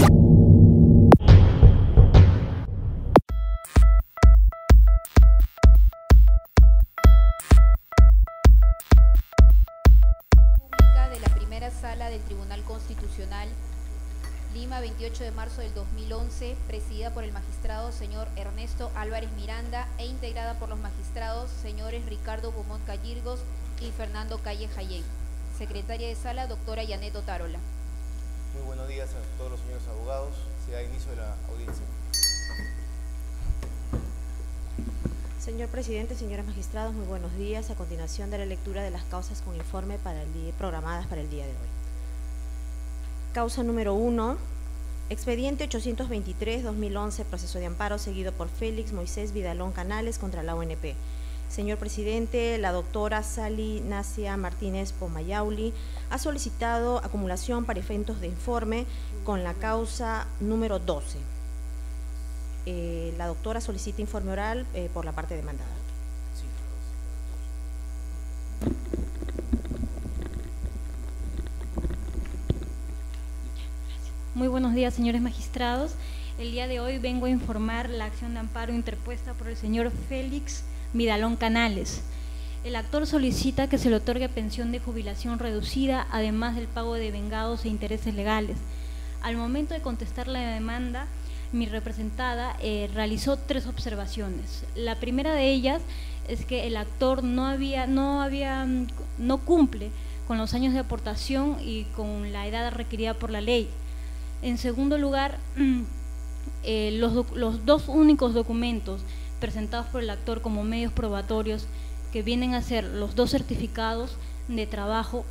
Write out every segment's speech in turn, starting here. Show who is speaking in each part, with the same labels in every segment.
Speaker 1: Pública de la primera sala del Tribunal Constitucional, Lima, 28 de marzo del 2011, presidida por el magistrado señor Ernesto Álvarez Miranda e integrada por los magistrados señores Ricardo Beaumont Callirgos y Fernando Calle Jayén. Secretaria de sala, doctora Yanet Otárola.
Speaker 2: Muy buenos días a todos los señores abogados. Se da inicio de la audiencia.
Speaker 3: Señor presidente, señores magistrados, muy buenos días. A continuación de la lectura de las causas con informe programadas para el día de hoy. Causa número 1, expediente 823-2011, proceso de amparo seguido por Félix Moisés Vidalón Canales contra la ONP. Señor presidente, la doctora Sally Nacia Martínez Pomayauli ha solicitado acumulación para efectos de informe con la causa número 12. La doctora solicita informe oral por la parte demandada.
Speaker 4: Muy buenos días, señores magistrados. El día de hoy vengo a informar la acción de amparo interpuesta por el señor Félix Vidalón Canales. El actor solicita que se le otorgue pensión de jubilación reducida, además del pago de vengados e intereses legales. Al momento de contestar la demanda, mi representada realizó 3 observaciones. La primera de ellas es que el actor no cumple con los años de aportación y con la edad requerida por la ley. En segundo lugar, los 2 únicos documentos presentados por el actor como medios probatorios, que vienen a ser los 2 certificados de trabajo,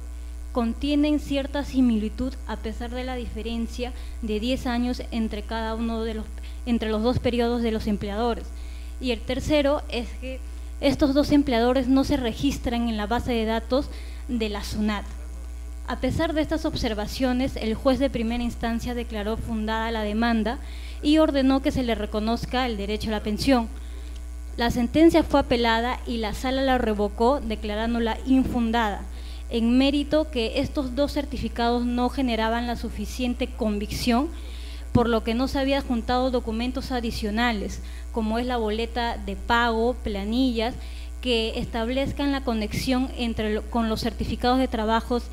Speaker 4: contienen cierta similitud a pesar de la diferencia de 10 años entre cada uno de entre los 2 periodos de los empleadores. Y el tercero es que estos 2 empleadores no se registran en la base de datos de la SUNAT. A pesar de estas observaciones, el juez de primera instancia declaró fundada la demanda y ordenó que se le reconozca el derecho a la pensión. La sentencia fue apelada y la sala la revocó declarándola infundada, en mérito que estos 2 certificados no generaban la suficiente convicción, por lo que no se habían juntado documentos adicionales, como es la boleta de pago, planillas, que establezcan la conexión con los certificados de trabajos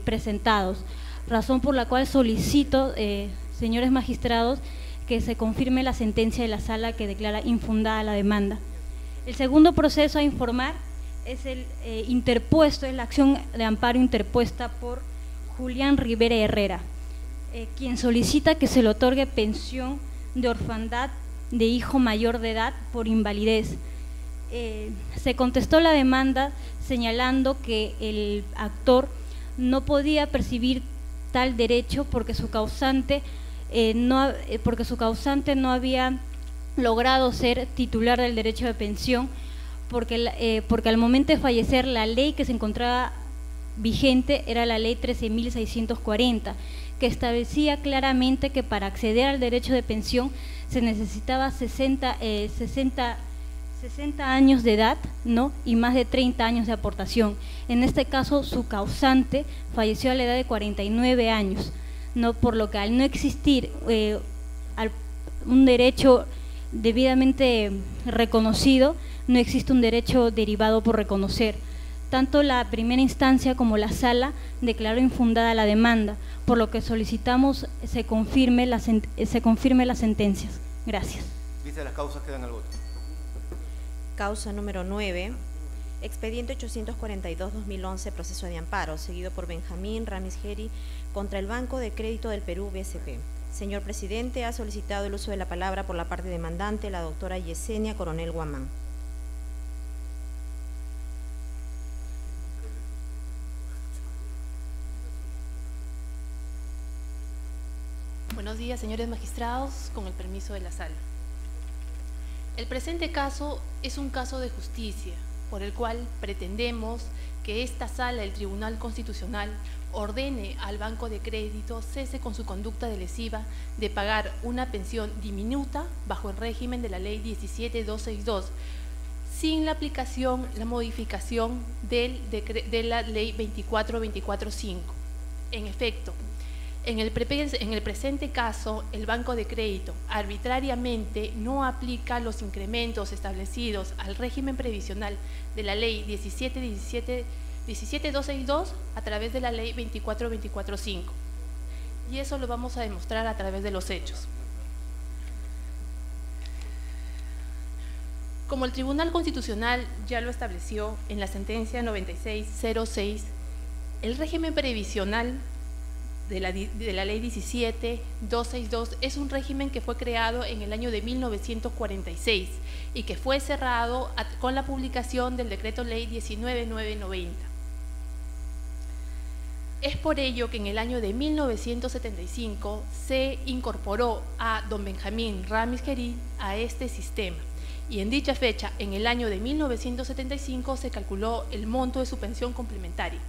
Speaker 4: presentados, razón por la cual solicito, señores magistrados, que se confirme la sentencia de la sala que declara infundada la demanda. El segundo proceso a informar es el interpuesto, es la acción de amparo interpuesta por Julián Rivera Herrera, quien solicita que se le otorgue pensión de orfandad de hijo mayor de edad por invalidez. Se contestó la demanda señalando que el actor no podía percibir tal derecho porque su causante no había logrado ser titular del derecho de pensión, porque al momento de fallecer la ley que se encontraba vigente era la ley 13.640, que establecía claramente que para acceder al derecho de pensión se necesitaba 60 años de edad, ¿no?, y más de 30 años de aportación. En este caso, su causante falleció a la edad de 49 años, ¿no?, por lo que al no existir un derecho debidamente reconocido, no existe un derecho derivado por reconocer. Tanto la primera instancia como la sala declaró infundada la demanda, por lo que solicitamos se confirme las sentencias. Gracias.
Speaker 2: Vistas las causas, quedan al voto.
Speaker 3: Causa número 9, expediente 842-2011, proceso de amparo, seguido por Benjamín Ramis Geri contra el Banco de Crédito del Perú, BCP. Señor presidente, ha solicitado el uso de la palabra por la parte demandante, la doctora Yesenia Coronel Guamán.
Speaker 5: Buenos días, señores magistrados, con el permiso de la sala. El presente caso es un caso de justicia, por el cual pretendemos que esta sala del Tribunal Constitucional ordene al Banco de Crédito cese con su conducta de lesiva de pagar una pensión diminuta bajo el régimen de la Ley 17262, sin la aplicación, la modificación de la Ley 24245. En efecto, En el presente caso, el Banco de Crédito arbitrariamente no aplica los incrementos establecidos al régimen previsional de la Ley 17262 a través de la Ley 24245. Y eso lo vamos a demostrar a través de los hechos. Como el Tribunal Constitucional ya lo estableció en la sentencia 9606, el régimen previsional de la Ley 17262 es un régimen que fue creado en el año de 1946 y que fue cerrado con la publicación del Decreto Ley 19990. Es por ello que en el año de 1975 se incorporó a don Benjamín Ramis Gerí a este sistema, y en dicha fecha, en el año de 1975, se calculó el monto de su pensión complementaria.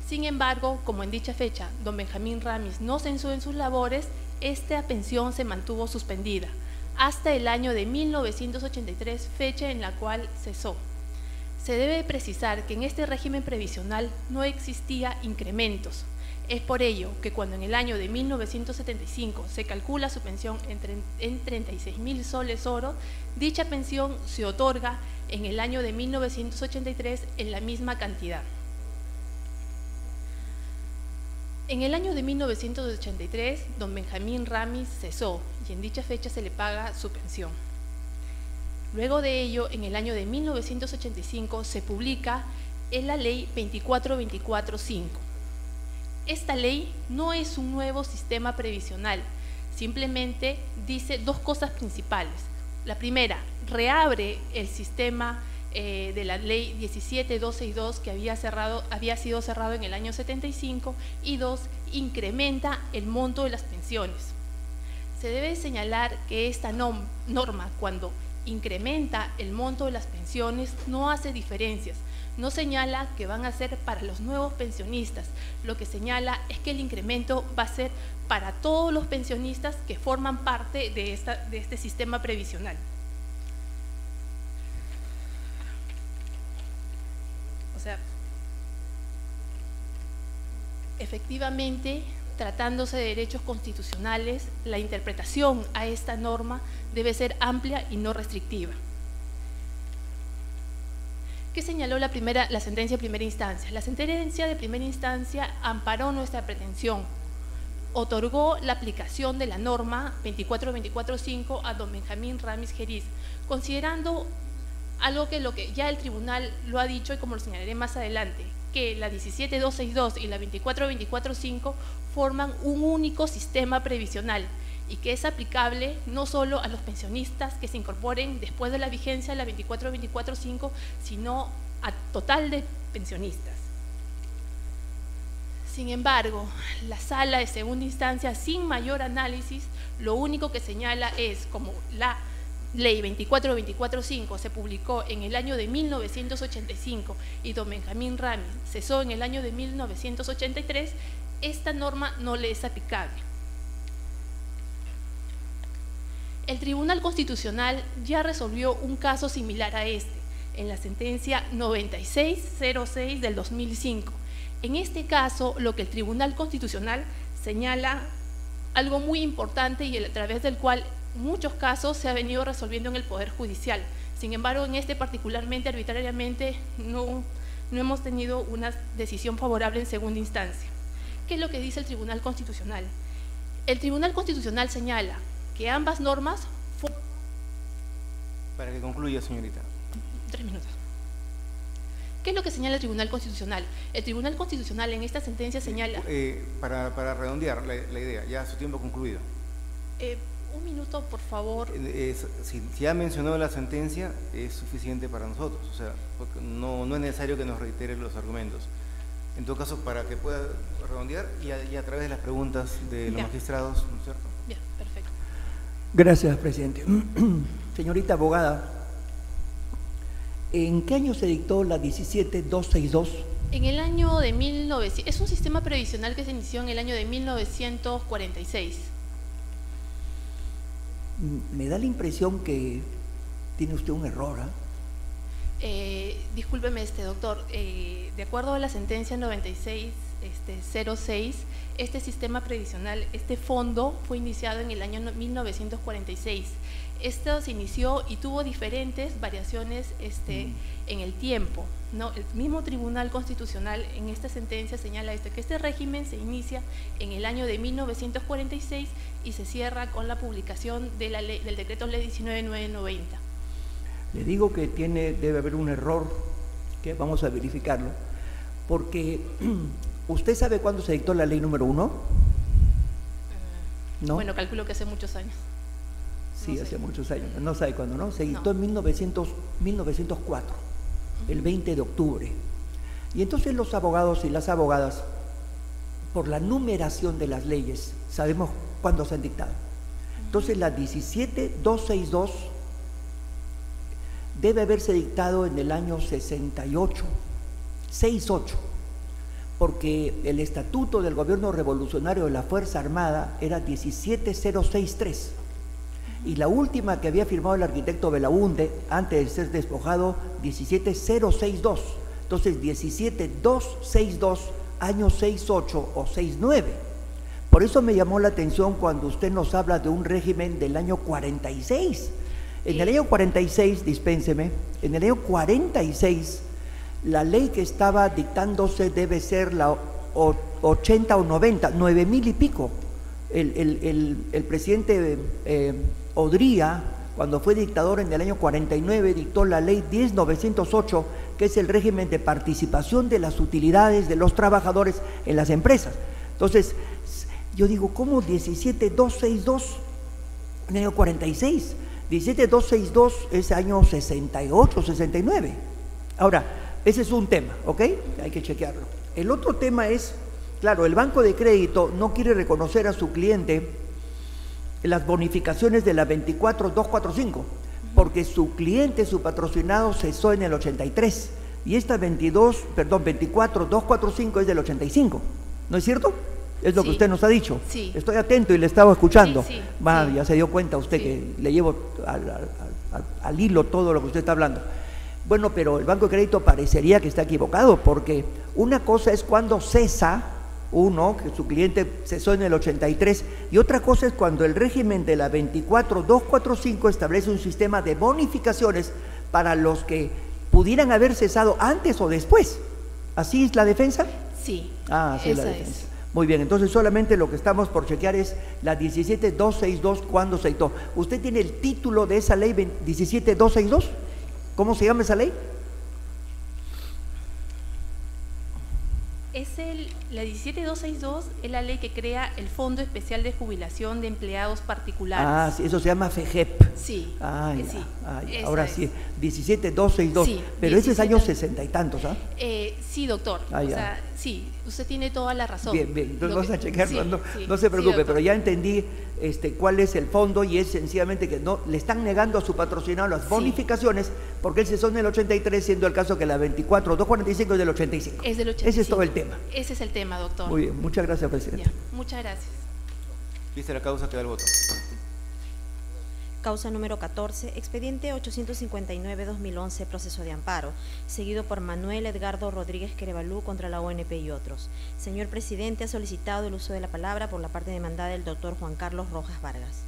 Speaker 5: Sin embargo, como en dicha fecha don Benjamín Ramis no cesó en sus labores, esta pensión se mantuvo suspendida hasta el año de 1983, fecha en la cual cesó. Se debe precisar que en este régimen previsional no existía incrementos. Es por ello que cuando en el año de 1975 se calcula su pensión en 36.000 soles oro, dicha pensión se otorga en el año de 1983 en la misma cantidad. En el año de 1983, don Benjamín Ramis cesó y en dicha fecha se le paga su pensión. Luego de ello, en el año de 1985 se publica en la Ley 24245. Esta ley no es un nuevo sistema previsional, simplemente dice dos cosas principales. La primera, reabre el sistema de la Ley 17262 que había sido cerrado en el año 75, y dos, incrementa el monto de las pensiones. Se debe señalar que esta norma, cuando incrementa el monto de las pensiones, no hace diferencias, no señala que van a ser para los nuevos pensionistas, lo que señala es que el incremento va a ser para todos los pensionistas que forman parte de este sistema previsional. O sea, efectivamente, tratándose de derechos constitucionales, la interpretación a esta norma debe ser amplia y no restrictiva. ¿Qué señaló la sentencia de primera instancia? La sentencia de primera instancia amparó nuestra pretensión, otorgó la aplicación de la norma 24245 a don Benjamín Ramis Gerí, considerando algo que ya el tribunal lo ha dicho, y como lo señalaré más adelante, que la 17262 y la 24245 forman un único sistema previsional y que es aplicable no solo a los pensionistas que se incorporen después de la vigencia de la 24245, sino a total de pensionistas. Sin embargo, la sala de segunda instancia, sin mayor análisis, lo único que señala es, como la Ley 24245 se publicó en el año de 1985 y don Benjamín Ramis cesó en el año de 1983, esta norma no le es aplicable. El Tribunal Constitucional ya resolvió un caso similar a este, en la sentencia 9606 del 2005. En este caso, lo que el Tribunal Constitucional señala algo muy importante y a través del cual muchos casos se ha venido resolviendo en el Poder Judicial. Sin embargo, en este particularmente, arbitrariamente, no hemos tenido una decisión favorable en segunda instancia. ¿Qué es lo que dice el Tribunal Constitucional? El Tribunal Constitucional señala que ambas normas…
Speaker 2: Para que concluya, señorita.
Speaker 5: 3 minutos. ¿Qué es lo que señala el Tribunal Constitucional? El Tribunal Constitucional en esta sentencia señala…
Speaker 2: Para redondear la idea, ya su tiempo concluido.
Speaker 5: Un minuto, por favor.
Speaker 2: Si ha mencionado la sentencia, es suficiente para nosotros, o sea, no es necesario que nos reitere los argumentos. En todo caso, para que pueda redondear y a través de las preguntas de los magistrados, ¿no es cierto?
Speaker 5: Bien, perfecto.
Speaker 6: Gracias, presidente. Señorita abogada, ¿en qué año se dictó la 17262?
Speaker 5: En el año de 1900, es un sistema previsional que se inició en el año de 1946.
Speaker 6: Me da la impresión que tiene usted un error,
Speaker 5: Discúlpeme, doctor, de acuerdo a la sentencia 96-06, este sistema previsional, este fondo fue iniciado en el año 1946. Esto se inició y tuvo diferentes variaciones en el tiempo, ¿no? El mismo Tribunal Constitucional en esta sentencia señala que este régimen se inicia en el año de 1946 y se cierra con la publicación de la ley, del decreto ley 19.990.
Speaker 6: Le digo que debe haber un error, que vamos a verificarlo, porque ¿usted sabe cuándo se dictó la ley número 1? ¿No?
Speaker 5: Bueno, calculo que hace muchos años.
Speaker 6: Sí,
Speaker 5: no
Speaker 6: hace
Speaker 5: sé.
Speaker 6: muchos años, no sabe cuándo, ¿no? Se dictó
Speaker 5: No.
Speaker 6: en 1904, el 20 de octubre. Y entonces los abogados y las abogadas, por la numeración de las leyes, sabemos cuándo se han dictado. Entonces la 17.262 debe haberse dictado en el año 68, porque el estatuto del gobierno revolucionario de la Fuerza Armada era 17.063 y la última que había firmado el arquitecto Belaúnde antes de ser despojado, 17.062. Entonces 17.262, año 68 o 69. Por eso me llamó la atención cuando usted nos habla de un régimen del año 46. En el año 46, dispénseme, en el año 46, la ley que estaba dictándose debe ser la 80 o 90, 9,000 y pico. El presidente Odría, cuando fue dictador en el año 49, dictó la ley 10.908, que es el régimen de participación de las utilidades de los trabajadores en las empresas. Entonces, yo digo, ¿cómo 17.262 en el año 46? 17.262 es año 68, 69. Ahora, ese es un tema, ¿ok? Hay que chequearlo. El otro tema es, claro, el banco de crédito no quiere reconocer a su cliente las bonificaciones de la 24.245, porque su cliente, su patrocinado cesó en el 83, y esta 24.245 es del 85, ¿no es cierto? Es lo que usted nos ha dicho.
Speaker 5: Sí.
Speaker 6: Estoy atento y le estaba escuchando.
Speaker 5: Sí.
Speaker 6: Ya se dio cuenta usted que le llevo al hilo todo lo que usted está hablando. Bueno, pero el Banco de Crédito parecería que está equivocado, porque una cosa es cuando cesa uno, que su cliente cesó en el 83, y otra cosa es cuando el régimen de la 24.245 establece un sistema de bonificaciones para los que pudieran haber cesado antes o después. ¿Así es la defensa?
Speaker 5: Sí.
Speaker 6: Así es la
Speaker 5: esa
Speaker 6: defensa. Muy bien, entonces solamente lo que estamos por chequear es la 17.262, ¿cuándo se dictó? ¿Usted tiene el título de esa ley 17.262? ¿Cómo se llama esa ley?
Speaker 5: La 17.262 es la ley que crea el Fondo Especial de Jubilación de Empleados Particulares.
Speaker 6: Sí, eso se llama FEGEP.
Speaker 5: Sí.
Speaker 6: Sí.
Speaker 5: Esa
Speaker 6: Ahora
Speaker 5: es.
Speaker 6: sí, 17.262.
Speaker 5: Sí,
Speaker 6: pero ese es
Speaker 5: 17.
Speaker 6: años 60 y tantos, ¿ah?
Speaker 5: Sí, doctor.
Speaker 6: Ya.
Speaker 5: O sea, sí, usted tiene toda la razón.
Speaker 6: Bien, entonces vamos a chequearlo,
Speaker 5: Sí,
Speaker 6: no se preocupe,
Speaker 5: doctor.
Speaker 6: pero ya entendí cuál es el fondo, y es sencillamente que no le están negando a su patrocinado las bonificaciones, porque él cesó en el 83, siendo el caso que la 24.245 es del 85.
Speaker 5: Es del 85.
Speaker 6: Ese es todo el tema.
Speaker 5: Ese es el tema, doctor.
Speaker 6: Muy bien, muchas gracias, presidente.
Speaker 5: Ya, muchas gracias.
Speaker 2: Vista la causa, queda el voto.
Speaker 3: Causa número 14, expediente 859-2011, proceso de amparo, seguido por Manuel Edgardo Rodríguez Querevalú contra la ONP y otros. Señor presidente, ha solicitado el uso de la palabra por la parte demandada el doctor Juan Carlos Rojas Vargas.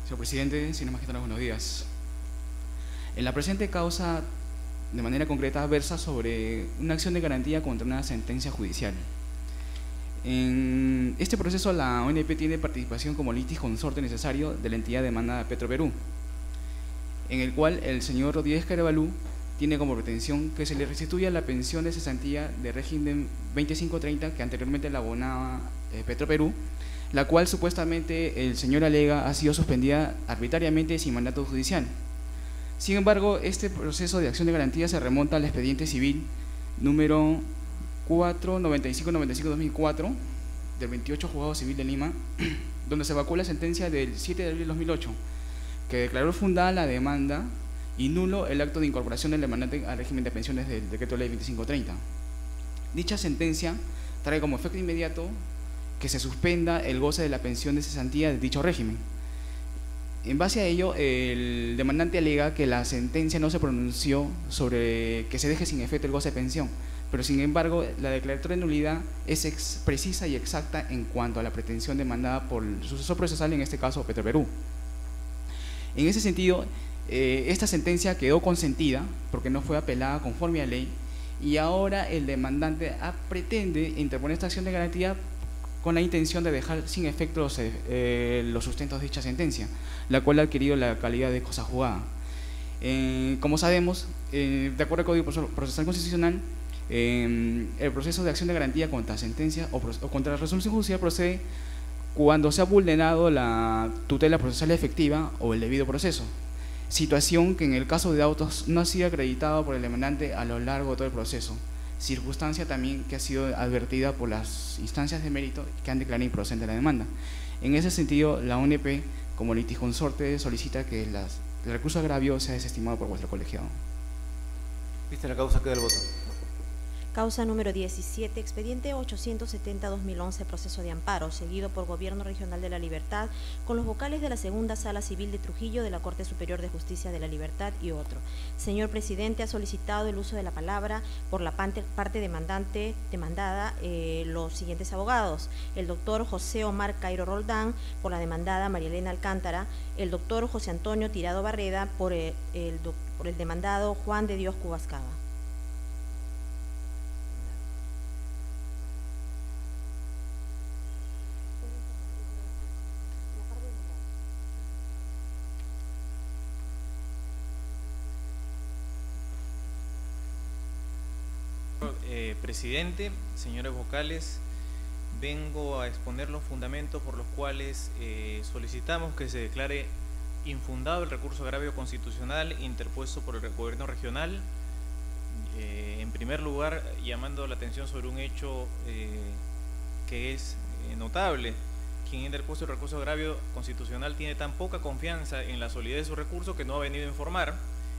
Speaker 7: Señor presidente, señor magistrado, buenos días. En la presente causa, de manera concreta, versa sobre una acción de garantía contra una sentencia judicial. En este proceso, la ONP tiene participación como litis consorte necesario de la entidad demandada Petroperú, en el cual el señor Rodríguez Querevalú tiene como pretensión que se le restituya la pensión de cesantía de régimen 2530 que anteriormente la abonaba Petroperú, la cual supuestamente el señor alega ha sido suspendida arbitrariamente sin mandato judicial. Sin embargo, este proceso de acción de garantía se remonta al expediente civil número 495-95-2004 del 28 Juzgado Civil de Lima, donde se evacuó la sentencia del 7 de abril de 2008, que declaró fundada la demanda y nulo el acto de incorporación del demandante al régimen de pensiones del decreto ley 2530. Dicha sentencia trae como efecto inmediato que se suspenda el goce de la pensión de cesantía de dicho régimen. En base a ello, el demandante alega que la sentencia no se pronunció sobre que se deje sin efecto el goce de pensión, pero sin embargo la declaratoria de nulidad es precisa y exacta en cuanto a la pretensión demandada por el sucesor procesal, en este caso Petroperú. En ese sentido, esta sentencia quedó consentida porque no fue apelada conforme a ley, y ahora el demandante pretende interponer esta acción de garantía con la intención de dejar sin efecto los sustentos de dicha sentencia, la cual ha adquirido la calidad de cosa juzgada. Como sabemos, de acuerdo al Código Procesal Constitucional, el proceso de acción de garantía contra sentencia o contra la resolución judicial procede cuando se ha vulnerado la tutela procesal efectiva o el debido proceso, situación que en el caso de autos no ha sido acreditada por el demandante a lo largo de todo el proceso, circunstancia también que ha sido advertida por las instancias de mérito que han declarado improcedente la demanda. En ese sentido, la ONP, como litisconsorte, solicita que el recurso de agravio sea desestimado por vuestro colegiado.
Speaker 2: Vista la causa, queda el voto.
Speaker 3: Causa número 17, expediente 870-2011, proceso de amparo, seguido por Gobierno Regional de la Libertad, con los vocales de la Segunda Sala Civil de Trujillo de la Corte Superior de Justicia de la Libertad y otro. Señor presidente, ha solicitado el uso de la palabra por la parte demandada los siguientes abogados: el doctor José Omar Cairo Roldán, por la demandada María Elena Alcántara; el doctor José Antonio Tirado Barreda, por el demandado Juan de Dios Cubascaba.
Speaker 8: Presidente, señores vocales, vengo a exponer los fundamentos por los cuales solicitamos que se declare infundado el recurso de agravio constitucional interpuesto por el Gobierno Regional. En primer lugar, llamando la atención sobre un hecho que es notable. Quien ha interpuesto el recurso de agravio constitucional tiene tan poca confianza en la solidez de su recurso que no ha venido a informar,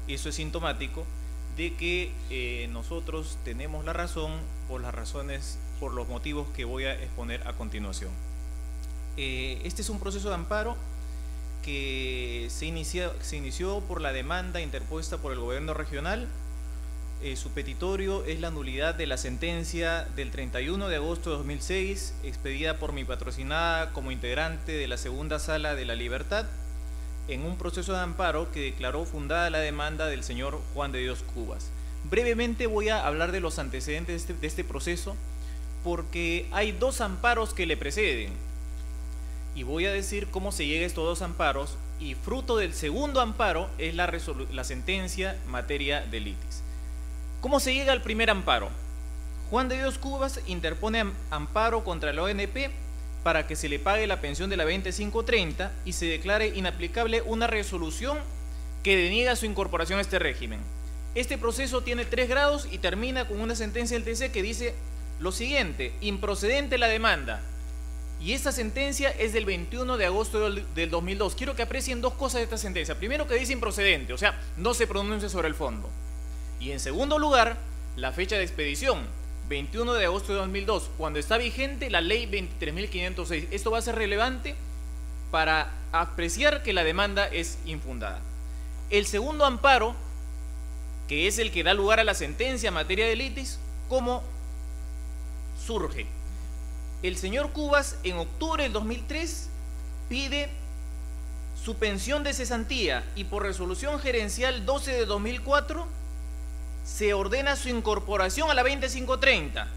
Speaker 8: y eso es sintomático de que nosotros tenemos la razón por los motivos que voy a exponer a continuación. Este es un proceso de amparo que se inició por la demanda interpuesta por el Gobierno Regional. Su petitorio es la nulidad de la sentencia del 31 de agosto de 2006, expedida por mi patrocinada como integrante de la Segunda Sala de la Libertad, en un proceso de amparo que declaró fundada la demanda del señor Juan de Dios Cubas. Brevemente voy a hablar de los antecedentes de este proceso, porque hay dos amparos que le preceden, y voy a decir cómo se llega a estos dos amparos, y fruto del segundo amparo es la sentencia en materia de litis. ¿Cómo se llega al primer amparo? Juan de Dios Cubas interpone amparo contra la ONP para que se le pague la pensión de la 2530 y se declare inaplicable una resolución que deniega su incorporación a este régimen. Este proceso tiene 3 grados y termina con una sentencia del TC que dice lo siguiente: improcedente la demanda. Y esta sentencia es del 21 de agosto del 2002. Quiero que aprecien dos cosas de esta sentencia. Primero, que dice improcedente, o sea, no se pronuncia sobre el fondo. Y en segundo lugar, la fecha de expedición, 21 de agosto de 2002, cuando está vigente la ley 23.506. Esto va a ser relevante para apreciar que la demanda es infundada. El segundo amparo, que es el que da lugar a la sentencia en materia de litis, ¿cómo surge? El señor Cubas, en octubre del 2003, pide su pensión de cesantía y por resolución gerencial 12 de 2004 se ordena su incorporación a la 2530.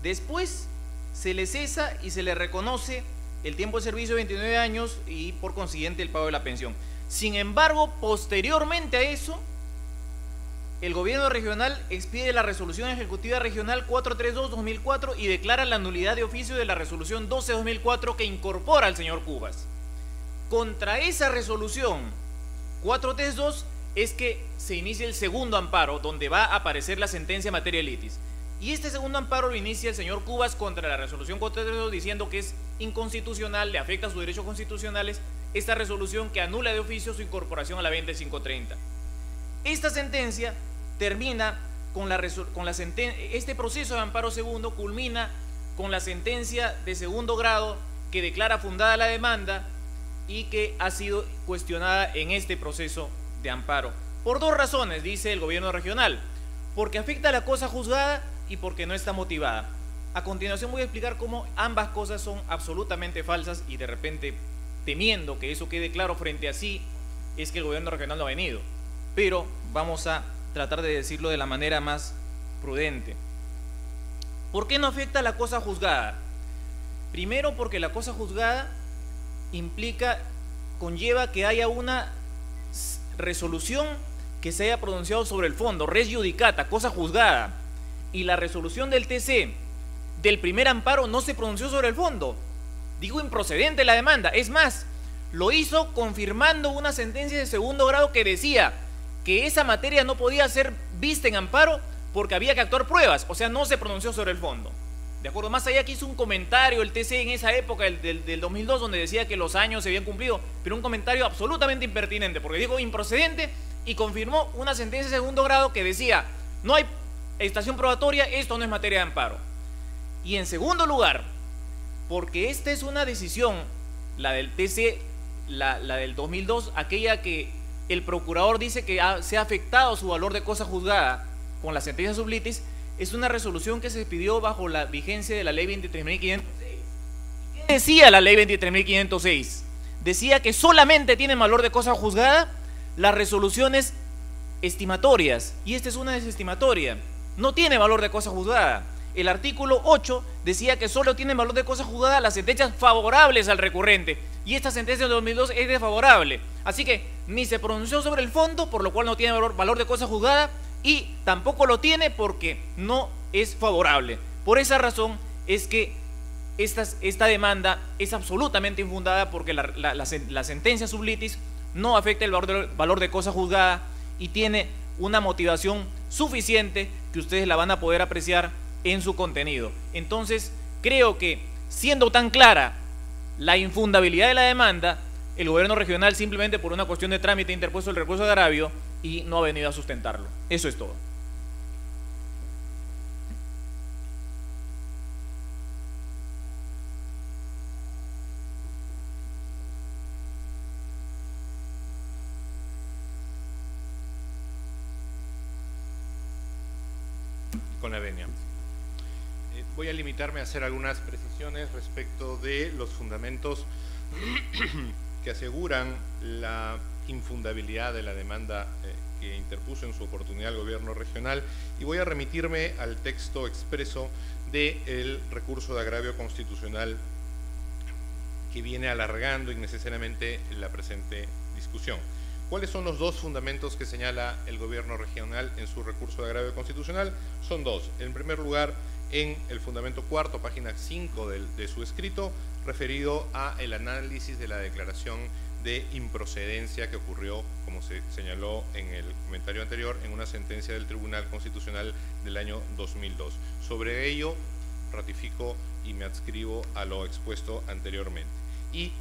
Speaker 8: Después se le cesa y se le reconoce el tiempo de servicio de 29 años y por consiguiente el pago de la pensión. Sin embargo, posteriormente a eso, el Gobierno Regional expide la Resolución Ejecutiva Regional 432-2004 y declara la nulidad de oficio de la Resolución 12-2004 que incorpora al señor Cubas. Contra esa Resolución 432 es que se inicia el segundo amparo, donde va a aparecer la sentencia en materia de litis. Y este segundo amparo lo inicia el señor Cubas contra la Resolución 432 diciendo que es inconstitucional, le afecta a sus derechos constitucionales esta resolución que anula de oficio su incorporación a la 2530. Esta sentencia termina con este proceso de amparo segundo culmina con la sentencia de segundo grado que declara fundada la demanda y que ha sido cuestionada en este proceso de amparo. Por dos razones, dice el gobierno regional: porque afecta a la cosa juzgada y porque no está motivada. A continuación voy a explicar cómo ambas cosas son absolutamente falsas y de repente, temiendo que eso quede claro frente a sí, es que el gobierno regional no ha venido. Pero vamos a tratar de decirlo de la manera más prudente. ¿Por qué no afecta a la cosa juzgada? Primero, porque la cosa juzgada conlleva que haya una resolución que se haya pronunciado sobre el fondo, res judicata, cosa juzgada, y la resolución del TC del primer amparo no se pronunció sobre el fondo. Digo, improcedente la demanda. Es más, lo hizo confirmando una sentencia de segundo grado que decía que esa materia no podía ser vista en amparo porque había que actuar pruebas, o sea, no se pronunció sobre el fondo. De acuerdo, más allá que hizo un comentario el TC en esa época, del 2002, donde decía que los años se habían cumplido, pero un comentario absolutamente impertinente, porque dijo improcedente y confirmó una sentencia de segundo grado que decía: no hay estación probatoria, esto no es materia de amparo. Y en segundo lugar, porque esta es una decisión, la del TC, la del 2002, aquella que el procurador dice que se ha afectado su valor de cosa juzgada con la sentencia sublitis, es una resolución que se pidió bajo la vigencia de la ley 23.506. ¿Qué decía la ley 23.506? Decía que solamente tienen valor de cosa juzgada las resoluciones estimatorias, y esta es una desestimatoria, no tiene valor de cosa juzgada. El artículo 8 decía que solo tienen valor de cosa juzgada las sentencias favorables al recurrente, y esta sentencia de 2002 es desfavorable, así que ni se pronunció sobre el fondo, por lo cual no tiene valor de cosa juzgada, y tampoco lo tiene porque no es favorable. Por esa razón es que esta demanda es absolutamente infundada, porque la sentencia sublitis no afecta el valor de cosa juzgada y tiene una motivación suficiente que ustedes la van a poder apreciar en su contenido. Entonces, creo que, siendo tan clara la infundabilidad de la demanda, el gobierno regional, simplemente por una cuestión de trámite, ha interpuesto el recurso de agravio y no ha venido a sustentarlo. Eso es todo.
Speaker 9: Con la venia. Voy a limitarme a hacer algunas precisiones respecto de los fundamentos que aseguran la infundabilidad de la demanda que interpuso en su oportunidad el gobierno regional, y voy a remitirme al texto expreso del recurso de agravio constitucional que viene alargando innecesariamente la presente discusión. ¿Cuáles son los dos fundamentos que señala el gobierno regional en su recurso de agravio constitucional? Son dos. En primer lugar, en el fundamento cuarto, página 5 de su escrito, referido a el análisis de la declaración de improcedencia que ocurrió, como se señaló en el comentario anterior, en una sentencia del Tribunal Constitucional del año 2002. Sobre ello ratifico y me adscribo a lo expuesto anteriormente. Y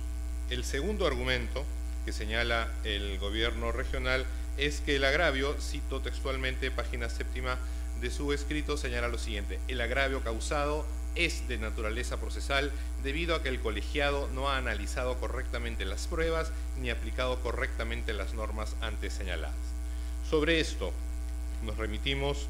Speaker 9: el segundo argumento que señala el gobierno regional es que el agravio, cito textualmente página séptima de su escrito, señala lo siguiente: el agravio causado es de naturaleza procesal debido a que el colegiado no ha analizado correctamente las pruebas ni aplicado correctamente las normas antes señaladas. Sobre esto nos remitimos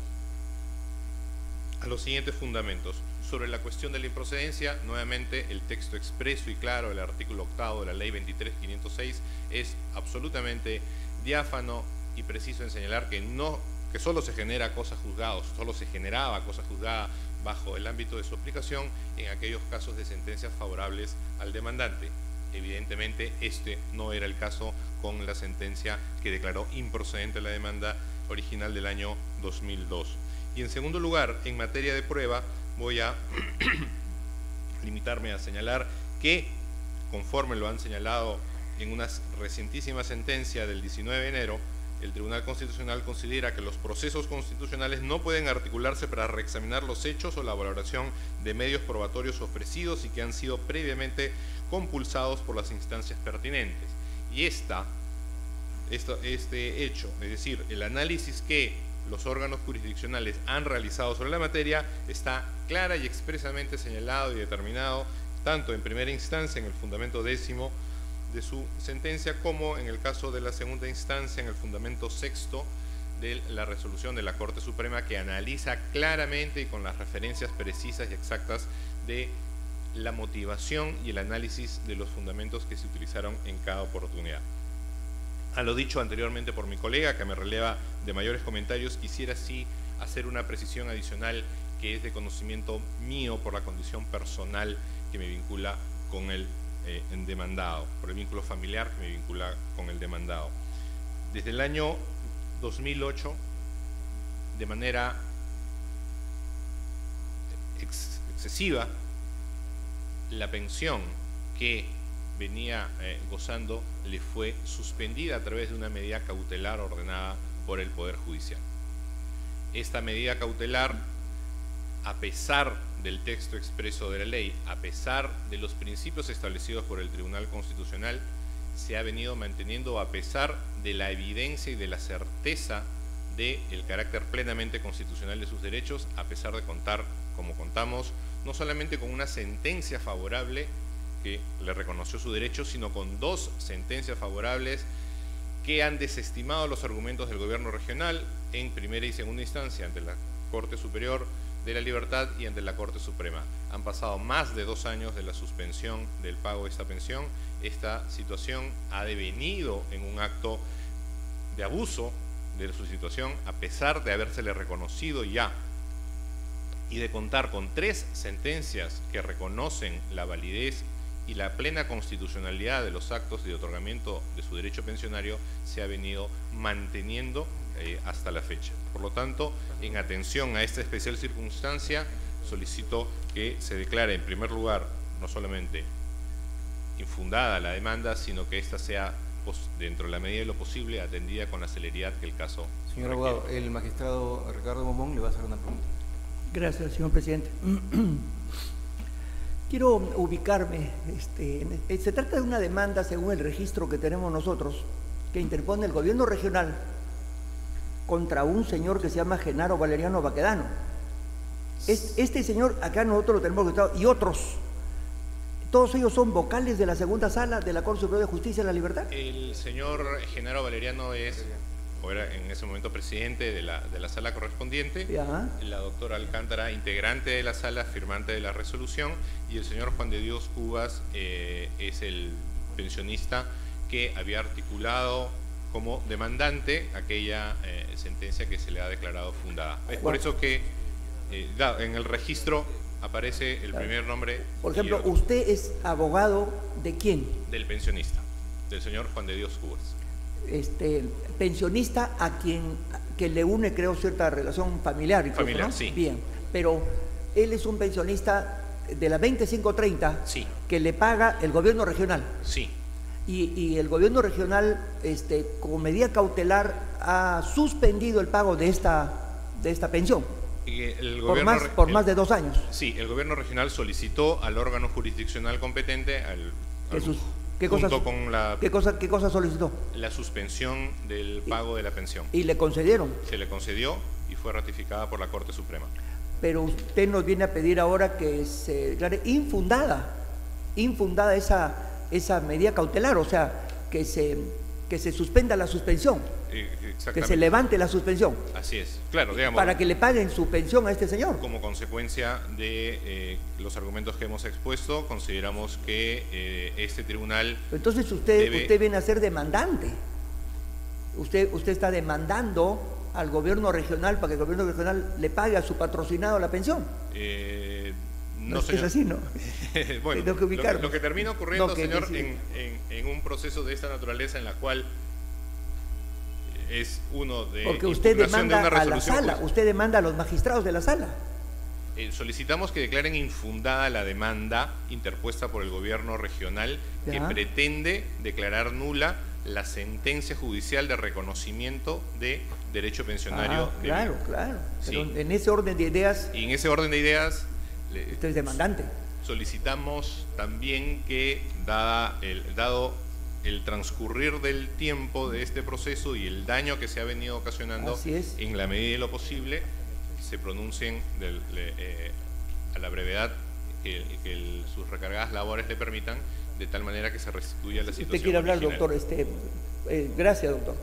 Speaker 9: a los siguientes fundamentos. Sobre la cuestión de la improcedencia, nuevamente el texto expreso y claro del artículo 8 de la ley 23.506 es absolutamente diáfano y preciso en señalar que solo se genera cosa juzgada, solo se generaba cosa juzgada bajo el ámbito de su aplicación en aquellos casos de sentencias favorables al demandante. Evidentemente este no era el caso con la sentencia que declaró improcedente la demanda original del año 2002. Y en segundo lugar, en materia de prueba, voy a limitarme a señalar que, conforme lo han señalado en una recientísima sentencia del 19 de enero, el Tribunal Constitucional considera que los procesos constitucionales no pueden articularse para reexaminar los hechos o la valoración de medios probatorios ofrecidos y que han sido previamente compulsados por las instancias pertinentes. Y este hecho, es decir, el análisis que los órganos jurisdiccionales han realizado sobre la materia está clara y expresamente señalado y determinado tanto en primera instancia en el fundamento 10º de su sentencia como en el caso de la segunda instancia en el fundamento 6º de la resolución de la Corte Suprema, que analiza claramente y con las referencias precisas y exactas de la motivación y el análisis de los fundamentos que se utilizaron en cada oportunidad. A lo dicho anteriormente por mi colega, que me releva de mayores comentarios, quisiera sí hacer una precisión adicional que es de conocimiento mío por la condición personal que me vincula con el demandado, por el vínculo familiar que me vincula con el demandado. Desde el año 2008, de manera excesiva, la pensión que venía gozando le fue suspendida a través de una medida cautelar ordenada por el Poder Judicial. Esta medida cautelar, a pesar del texto expreso de la ley, a pesar de los principios establecidos por el Tribunal Constitucional, se ha venido manteniendo a pesar de la evidencia y de la certeza del carácter plenamente constitucional de sus derechos, a pesar de contar, como contamos, no solamente con una sentencia favorable que le reconoció su derecho, sino con 2 sentencias favorables que han desestimado los argumentos del gobierno regional en primera y segunda instancia ante la Corte Superior de la Libertad y ante la Corte Suprema. Han pasado más de 2 años de la suspensión del pago de esta pensión. Esta situación ha devenido en un acto de abuso de su situación, a pesar de habérsele reconocido ya y de contar con 3 sentencias que reconocen la validez y la plena constitucionalidad de los actos de otorgamiento de su derecho pensionario, se ha venido manteniendo hasta la fecha. Por lo tanto, en atención a esta especial circunstancia, solicito que se declare en primer lugar no solamente infundada la demanda, sino que ésta sea, dentro de la medida de lo posible, atendida con la celeridad que el caso
Speaker 2: Señor
Speaker 9: requiere.
Speaker 2: abogado, el magistrado Ricardo Momón le va a hacer una pregunta.
Speaker 6: Gracias, señor presidente. Quiero ubicarme. Se trata de una demanda, según el registro que tenemos nosotros, que interpone el gobierno regional contra un señor que se llama Genaro Valeriano Baquedano. Este señor, acá nosotros lo tenemos registrado, y otros. Todos ellos son vocales de la segunda sala de la Corte Superior de Justicia de la Libertad.
Speaker 9: El señor Genaro Valeriano es, o era en ese momento presidente de la sala correspondiente,
Speaker 6: Ya.
Speaker 9: la doctora Alcántara, integrante de la sala, firmante de la resolución, y el señor Juan de Dios Cubas es el pensionista que había articulado como demandante aquella sentencia que se le ha declarado fundada. Es por eso que en el registro aparece el primer nombre.
Speaker 6: Por ejemplo, ¿usted es abogado de quién?
Speaker 9: Del pensionista, del señor Juan de Dios Cubas.
Speaker 6: Pensionista a quien que le une, creo, cierta relación familiar. Incluso,
Speaker 9: Familiar,
Speaker 6: ¿no?
Speaker 9: sí.
Speaker 6: Bien, pero él es un pensionista de la 2530
Speaker 9: Sí.
Speaker 6: que le paga el gobierno regional.
Speaker 9: Sí.
Speaker 6: Y el gobierno regional, como medida cautelar, ha suspendido el pago de esta pensión
Speaker 9: El
Speaker 6: por
Speaker 9: gobierno,
Speaker 6: más de 2 años.
Speaker 9: Sí, el gobierno regional solicitó al órgano jurisdiccional competente, junto con
Speaker 6: ¿Qué cosa solicitó?
Speaker 9: la suspensión del pago de la pensión.
Speaker 6: Y le concedieron.
Speaker 9: Se le concedió y fue ratificada por la Corte Suprema.
Speaker 6: Pero usted nos viene a pedir ahora que se declare infundada esa medida cautelar, o sea, que se suspenda la suspensión, que se levante la suspensión.
Speaker 9: Así es, claro, digamos.
Speaker 6: Para que le paguen su pensión a este señor.
Speaker 9: Como consecuencia de los argumentos que hemos expuesto, consideramos que este tribunal...
Speaker 6: Entonces usted viene a ser demandante. Usted está demandando al gobierno regional para que el gobierno regional le pague a su patrocinado la pensión.
Speaker 9: No,
Speaker 6: es así, ¿no?
Speaker 9: Bueno,
Speaker 6: Tengo que ubicarme.
Speaker 9: lo que termina ocurriendo,
Speaker 6: No,
Speaker 9: señor,
Speaker 6: sí.
Speaker 9: en un proceso de esta naturaleza en la cual es uno de
Speaker 6: Porque usted
Speaker 9: impugnación de
Speaker 6: demanda
Speaker 9: una
Speaker 6: a la
Speaker 9: resolución,
Speaker 6: sala, usted demanda a los magistrados de la sala.
Speaker 9: solicitamos que declaren infundada la demanda interpuesta por el gobierno regional que
Speaker 6: Ya.
Speaker 9: pretende declarar nula la sentencia judicial de reconocimiento de derecho pensionario.
Speaker 6: Claro.
Speaker 9: Sí.
Speaker 6: Pero en ese orden de ideas,
Speaker 9: Y en ese orden de ideas
Speaker 6: usted es demandante.
Speaker 9: solicitamos también que, dado el transcurrir del tiempo de este proceso y el daño que se ha venido ocasionando, en la medida de lo posible, se pronuncien a la brevedad que sus recargadas labores le permitan, de tal manera que se restituya la situación.
Speaker 6: ¿Usted quiere hablar,
Speaker 9: original.
Speaker 6: doctor? Gracias, doctor.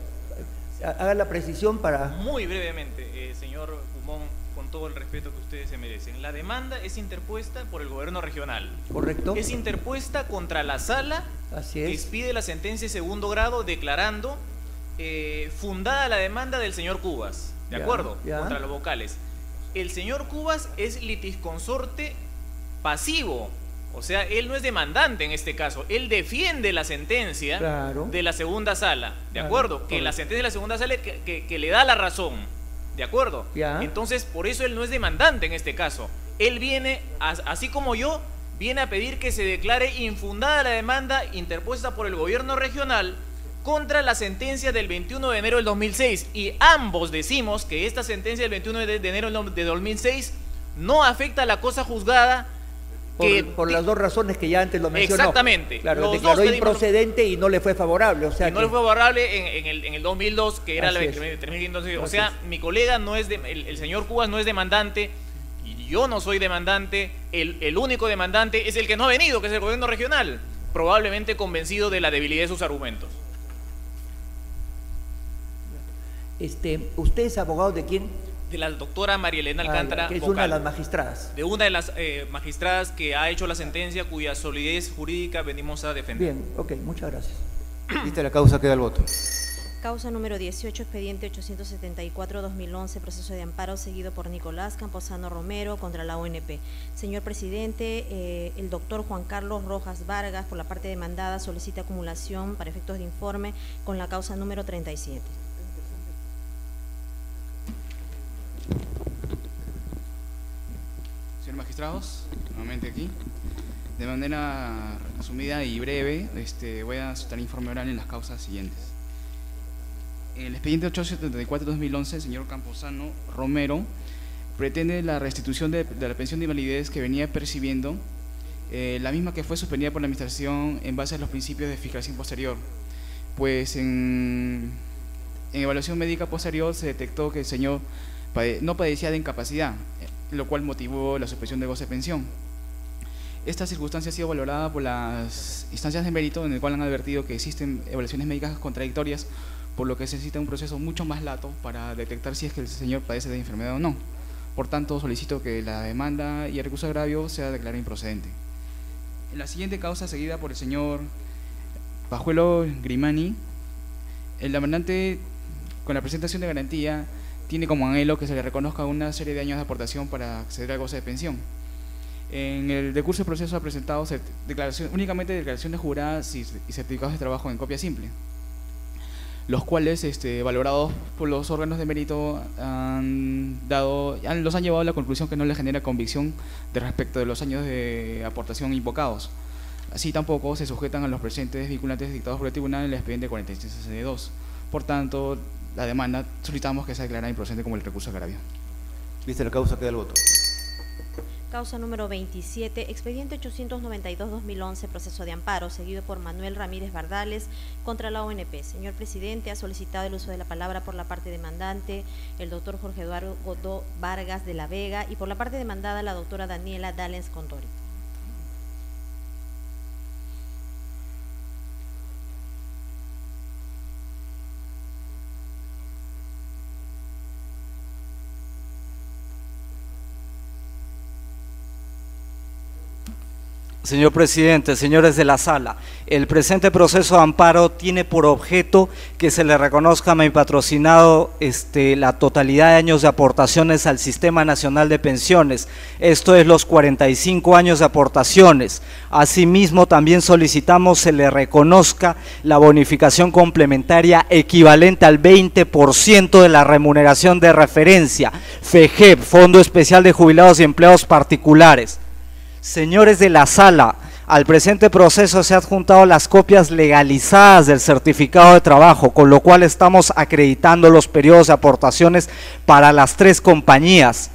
Speaker 6: Haga la precisión para...
Speaker 8: Muy brevemente, señor Pumón, con todo el respeto que ustedes se merecen. La demanda es interpuesta por el gobierno regional.
Speaker 6: Correcto.
Speaker 8: Es interpuesta contra la sala.
Speaker 6: Así
Speaker 8: que
Speaker 6: es.
Speaker 8: expide la sentencia de segundo grado declarando fundada la demanda del señor Cubas, ¿de acuerdo? Contra los vocales. El señor Cubas es litisconsorte pasivo, o sea, él no es demandante en este caso, él defiende la sentencia de la segunda sala, ¿de acuerdo? Que la sentencia de la segunda sala que le da la razón, ¿de acuerdo? Entonces, por eso él no es demandante en este caso. Él viene, así como yo, viene a pedir que se declare infundada la demanda interpuesta por el gobierno regional contra la sentencia del 21 de enero del 2006. Y ambos decimos que esta sentencia del 21 de enero de 2006 no afecta a la cosa juzgada.
Speaker 6: Por las dos razones que ya antes lo mencionó.
Speaker 8: Exactamente.
Speaker 6: Claro, declaró improcedente y no le fue favorable. O sea,
Speaker 8: no le fue favorable en el 2002, que era la que terminó. Entonces, o sea, mi colega no es, el señor Cubas no es demandante, y yo no soy demandante. El único demandante es el que no ha venido, que es el gobierno regional, probablemente convencido de la debilidad de sus argumentos.
Speaker 6: ¿Usted es abogado de quién?
Speaker 8: De la doctora María Elena Alcántara,
Speaker 6: que es una de las magistradas.
Speaker 8: De una de las magistradas que ha hecho la sentencia, cuya solidez jurídica venimos a defender.
Speaker 6: Bien, ok, muchas gracias.
Speaker 2: Vista la causa, queda el voto.
Speaker 3: Causa número 18, expediente 874-2011, proceso de amparo seguido por Nicolás Camposano Romero contra la ONP. Señor presidente, el doctor Juan Carlos Rojas Vargas, por la parte demandada, solicita acumulación para efectos de informe con la causa número 37.
Speaker 7: Señores magistrados, nuevamente aquí, de manera resumida y breve, voy a soltar informe oral en las causas siguientes. En el expediente 874-2011, el señor Camposano Romero pretende la restitución de la pensión de invalidez que venía percibiendo, la misma que fue suspendida por la administración en base a los principios de fiscalización posterior. Pues en evaluación médica posterior se detectó que el señor no padecía de incapacidad, lo cual motivó la suspensión de goce de pensión. Esta circunstancia ha sido valorada por las instancias de mérito, en el cual han advertido que existen evaluaciones médicas contradictorias, por lo que se necesita un proceso mucho más lato para detectar si es que el señor padece de enfermedad o no. Por tanto, solicito que la demanda y el recurso de agravio sea declarado improcedente. En la siguiente causa, seguida por el señor Pajuelo Grimani, el demandante, con la presentación de garantía, tiene como anhelo que se le reconozca una serie de años de aportación para acceder al goce de pensión. En el decurso del proceso ha presentado únicamente declaraciones juradas y certificados de trabajo en copia simple, los cuales, valorados por los órganos de mérito, los han llevado a la conclusión que no le genera convicción de respecto de los años de aportación invocados. Así tampoco se sujetan a los presentes vinculantes dictados por el tribunal en el expediente 4662. Por tanto, la demanda solicitamos que sea declarada improcedente como el recurso de agravio.
Speaker 2: Vista la causa, queda el voto.
Speaker 3: Causa número 27, expediente 892-2011, proceso de amparo, seguido por Manuel Ramírez Bardales contra la ONP. Señor presidente, ha solicitado el uso de la palabra por la parte demandante el doctor Jorge Eduardo Godó Vargas de la Vega y por la parte demandada la doctora Daniela Dallens Condori.
Speaker 10: Señor presidente, señores de la sala, el presente proceso de amparo tiene por objeto que se le reconozca a mi patrocinado la totalidad de años de aportaciones al Sistema Nacional de Pensiones, esto es los 45 años de aportaciones. Asimismo, también solicitamos se le reconozca la bonificación complementaria equivalente al 20% de la remuneración de referencia, FEJEP, Fondo Especial de Jubilados y Empleados Particulares. Señores de la sala, al presente proceso se han adjuntado las copias legalizadas del certificado de trabajo, con lo cual estamos acreditando los periodos de aportaciones para las 3 compañías.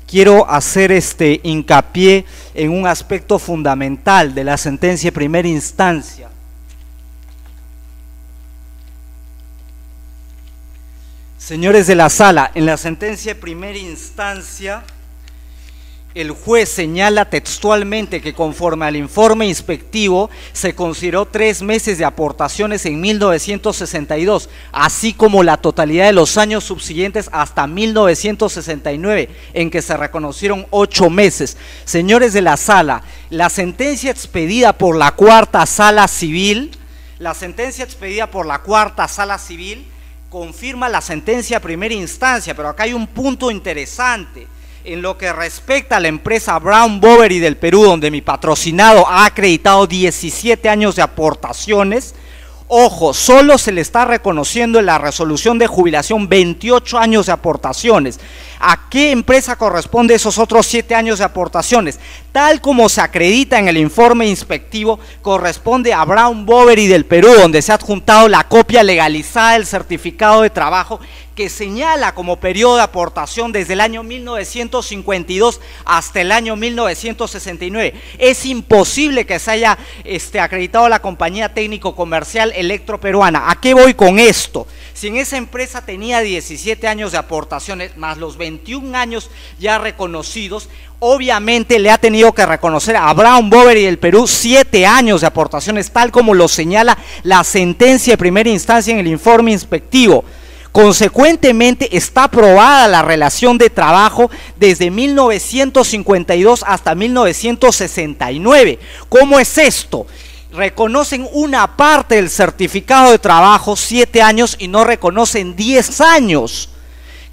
Speaker 10: Quiero hacer hincapié en un aspecto fundamental de la sentencia de primera instancia. Señores de la sala, en la sentencia de primera instancia, el juez señala textualmente que conforme al informe inspectivo se consideró 3 meses de aportaciones en 1962, así como la totalidad de los años subsiguientes hasta 1969, en que se reconocieron 8 meses. Señores de la sala, la sentencia expedida por la cuarta sala civil, confirma la sentencia de primera instancia, pero acá hay un punto interesante. En lo que respecta a la empresa Brown Boveri del Perú, donde mi patrocinado ha acreditado 17 años de aportaciones, ojo, solo se le está reconociendo en la resolución de jubilación 28 años de aportaciones. ¿A qué empresa corresponde esos otros 7 años de aportaciones? Tal como se acredita en el informe inspectivo, corresponde a Brown Boveri del Perú, donde se ha adjuntado la copia legalizada del certificado de trabajo que señala como periodo de aportación desde el año 1952 hasta el año 1969. Es imposible que se haya acreditado la compañía técnico-comercial Electroperuana. ¿A qué voy con esto? Si en esa empresa tenía 17 años de aportaciones, más los 21 años ya reconocidos, obviamente le ha tenido que reconocer a Brown Boveri del Perú 7 años de aportaciones, tal como lo señala la sentencia de primera instancia en el informe inspectivo. Consecuentemente, está aprobada la relación de trabajo desde 1952 hasta 1969. ¿Cómo es esto? Reconocen una parte del certificado de trabajo, 7 años, y no reconocen 10 años.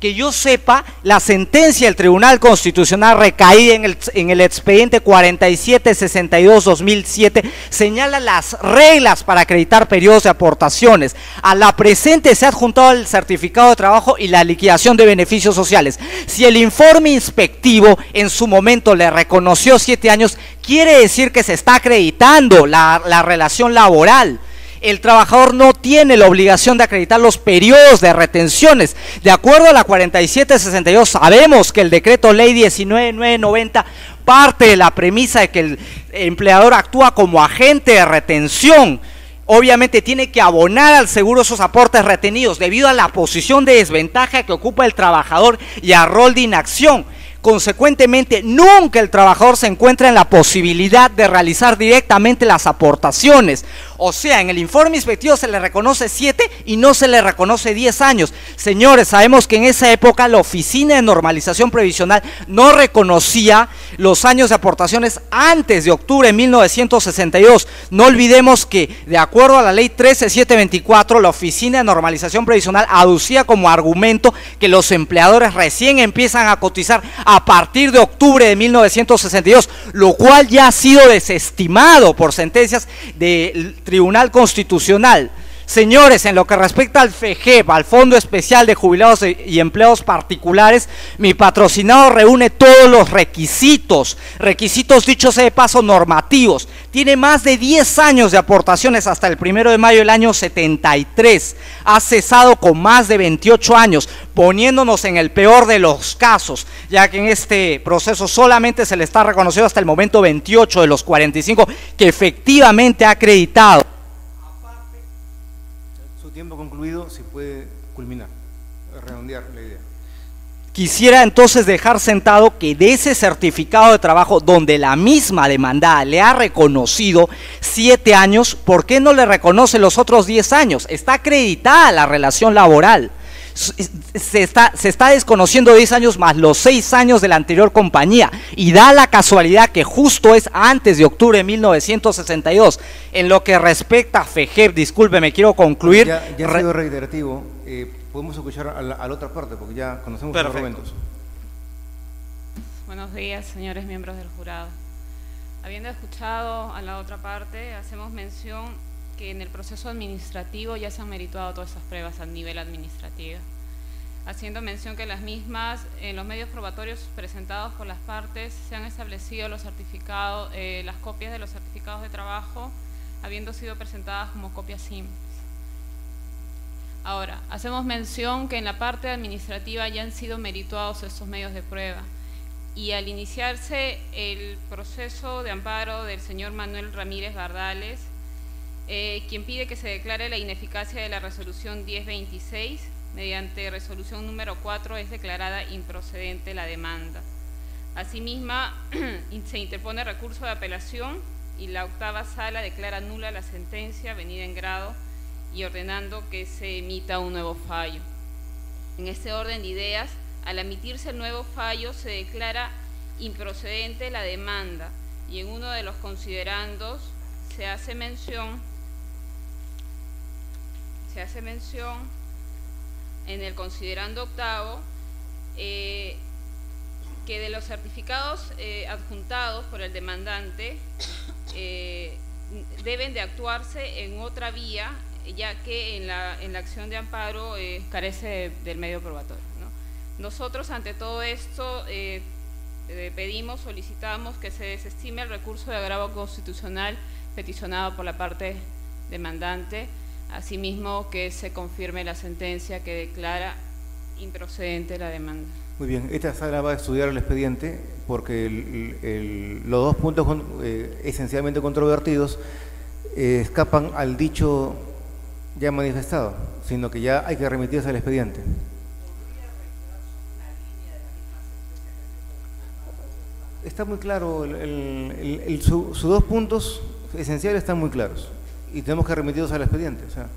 Speaker 10: Que yo sepa, la sentencia del Tribunal Constitucional recaída en el expediente 4762-2007 señala las reglas para acreditar periodos de aportaciones. A la presente se ha adjuntado el certificado de trabajo y la liquidación de beneficios sociales. Si el informe inspectivo en su momento le reconoció 7 años, quiere decir que se está acreditando la relación laboral. El trabajador no tiene la obligación de acreditar los periodos de retenciones. De acuerdo a la 4762, sabemos que el decreto ley 19990 parte de la premisa de que el empleador actúa como agente de retención. Obviamente tiene que abonar al seguro esos aportes retenidos debido a la posición de desventaja que ocupa el trabajador y al rol de inacción. Consecuentemente, nunca el trabajador se encuentra en la posibilidad de realizar directamente las aportaciones. O sea, en el informe inspectivo se le reconoce 7 y no se le reconoce 10 años. Señores, sabemos que en esa época la Oficina de Normalización Previsional no reconocía los años de aportaciones antes de octubre de 1962. No olvidemos que, de acuerdo a la ley 13724, la Oficina de Normalización Previsional aducía como argumento que los empleadores recién empiezan a cotizar a partir de octubre de 1962, lo cual ya ha sido desestimado por sentencias del Tribunal Constitucional. Señores, en lo que respecta al FEGEP, al Fondo Especial de Jubilados y Empleados Particulares, mi patrocinado reúne todos los requisitos dichos sea de paso normativos. Tiene más de 10 años de aportaciones hasta el 1 de mayo del año 73. Ha cesado con más de 28 años, poniéndonos en el peor de los casos, ya que en este proceso solamente se le está reconocido hasta el momento 28 de los 45 que efectivamente ha acreditado.
Speaker 2: Tiempo concluido, se puede culminar, redondear la idea.
Speaker 10: Quisiera entonces dejar sentado que de ese certificado de trabajo donde la misma demandada le ha reconocido 7 años, ¿por qué no le reconoce los otros 10 años? Está acreditada la relación laboral. Se está desconociendo 10 años más los 6 años de la anterior compañía, y da la casualidad que justo es antes de octubre de 1962. En lo que respecta a FEGEP, discúlpeme, quiero concluir.
Speaker 2: Ya ha sido reiterativo, podemos escuchar a la otra parte porque ya conocemos los argumentos.
Speaker 11: Buenos días, señores miembros del jurado. Habiendo escuchado a la otra parte, hacemos mención que en el proceso administrativo ya se han merituado todas esas pruebas a nivel administrativo, haciendo mención que las mismas, en los medios probatorios presentados por las partes, se han establecido los certificados, las copias de los certificados de trabajo, habiendo sido presentadas como copias simples. Ahora, hacemos mención que en la parte administrativa ya han sido merituados estos medios de prueba, y al iniciarse el proceso de amparo del señor Manuel Ramírez Bardales, quien pide que se declare la ineficacia de la resolución 1026, Mediante resolución número 4 es declarada improcedente la demanda. Asimismo, se interpone recurso de apelación y la octava sala declara nula la sentencia venida en grado y ordenando que se emita un nuevo fallo. En este orden de ideas, al emitirse el nuevo fallo se declara improcedente la demanda y en uno de los considerandos se hace mención en el considerando octavo que de los certificados adjuntados por el demandante deben de actuarse en otra vía, ya que en la acción de amparo carece del medio probatorio, ¿no? Nosotros ante todo esto pedimos, solicitamos que se desestime el recurso de agravio constitucional peticionado por la parte demandante, asimismo que se confirme la sentencia que declara improcedente la demanda.
Speaker 2: Muy bien, esta sala va a estudiar el expediente porque los dos puntos esencialmente controvertidos escapan al dicho ya manifestado, sino que ya hay que remitirse al expediente. Está muy claro, sus dos puntos esenciales están muy claros y tenemos que remitirlos al expediente. O sea.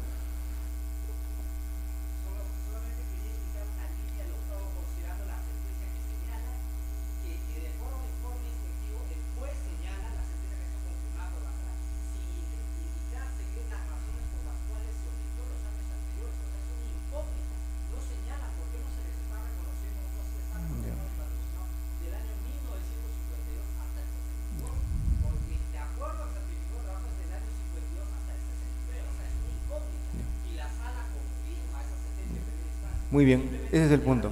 Speaker 2: Muy bien, ese es el punto.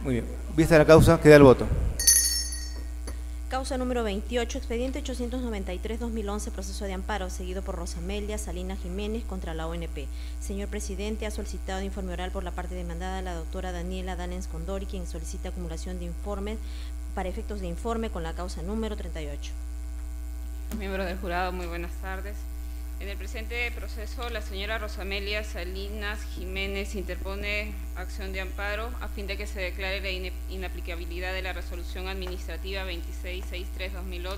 Speaker 2: Muy bien, vista la causa, queda el voto.
Speaker 3: Causa número 28, expediente 893-2011, proceso de amparo, seguido por Rosamelia Salinas Jiménez contra la ONP. Señor presidente, ha solicitado informe oral por la parte demandada la doctora Daniela Danens Condori, quien solicita acumulación de informes para efectos de informe con la causa número 38.
Speaker 11: Miembros del jurado, muy buenas tardes. En el presente proceso, la señora Rosamelia Salinas Jiménez interpone acción de amparo a fin de que se declare la inaplicabilidad de la resolución administrativa 2663-2008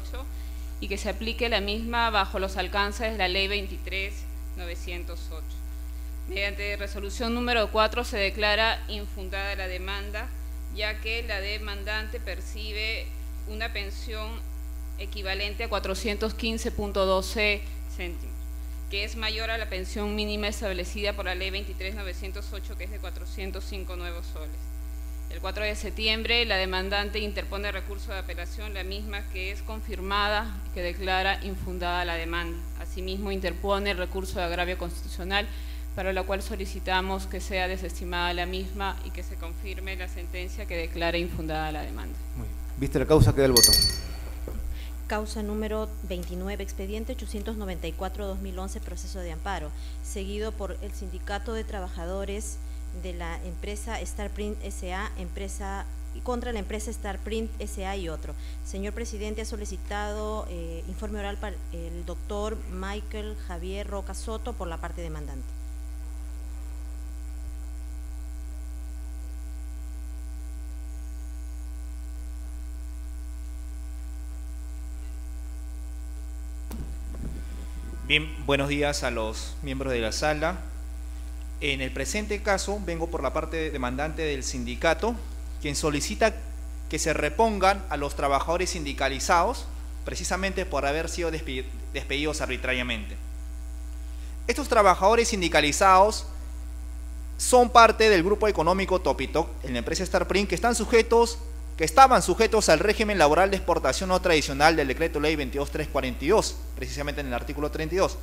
Speaker 11: y que se aplique la misma bajo los alcances de la ley 23.908. Mediante resolución número 4 se declara infundada la demanda, ya que la demandante percibe una pensión equivalente a 415.12 céntimos, que es mayor a la pensión mínima establecida por la ley 23.908, que es de 405 nuevos soles. El 4 de septiembre, la demandante interpone recurso de apelación, la misma que es confirmada, que declara infundada la demanda. Asimismo, interpone el recurso de agravio constitucional, para lo cual solicitamos que sea desestimada la misma y que se confirme la sentencia que declara infundada la demanda.
Speaker 2: Muy bien. Vista la causa, queda el voto.
Speaker 3: Causa número 29, expediente 894-2011, proceso de amparo, seguido por el Sindicato de Trabajadores de la empresa Starprint S.A., contra la empresa Starprint S.A. y otro. Señor presidente, ha solicitado informe oral para el doctor Michael Javier Roca Soto por la parte demandante.
Speaker 12: Bien, buenos días a los miembros de la sala. En el presente caso vengo por la parte demandante del sindicato, quien solicita que se repongan a los trabajadores sindicalizados precisamente por haber sido despedidos arbitrariamente. Estos trabajadores sindicalizados son parte del grupo económico Topitoc en la empresa Starprint, que estaban sujetos al régimen laboral de exportación no tradicional del decreto ley 22342, precisamente en el artículo 32.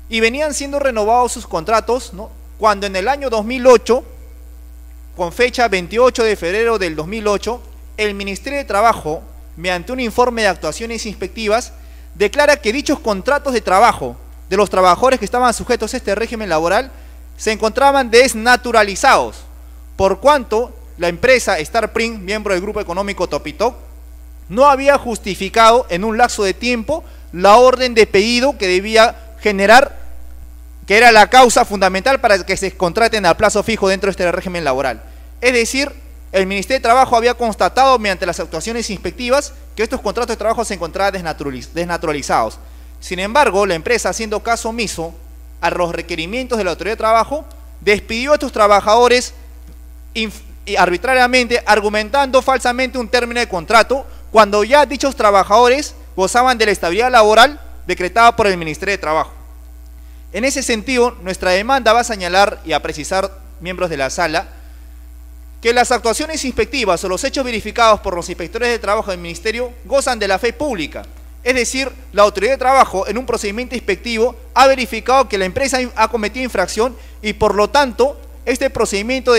Speaker 12: Y venían siendo renovados sus contratos, ¿no?, cuando en el año 2008, con fecha 28 de febrero del 2008, el Ministerio de Trabajo, mediante un informe de actuaciones inspectivas, declara que dichos contratos de trabajo de los trabajadores que estaban sujetos a este régimen laboral se encontraban desnaturalizados, por cuanto la empresa Starprint, miembro del grupo económico Topitoc, no había justificado en un lapso de tiempo la orden de pedido que debía que era la causa fundamental para que se contraten a plazo fijo dentro de este régimen laboral. Es decir, el Ministerio de Trabajo había constatado mediante las actuaciones inspectivas que estos contratos de trabajo se encontraban desnaturalizados. Sin embargo, la empresa, haciendo caso omiso a los requerimientos de la Autoridad de Trabajo, despidió a estos trabajadores arbitrariamente, argumentando falsamente un término de contrato, cuando ya dichos trabajadores gozaban de la estabilidad laboral decretada por el Ministerio de Trabajo. En ese sentido, nuestra demanda va a señalar y a precisar, miembros de la sala, que las actuaciones inspectivas o los hechos verificados por los inspectores de trabajo del Ministerio gozan de la fe pública. Es decir, la Autoridad de Trabajo en un procedimiento inspectivo ha verificado que la empresa ha cometido infracción y por lo tanto este procedimiento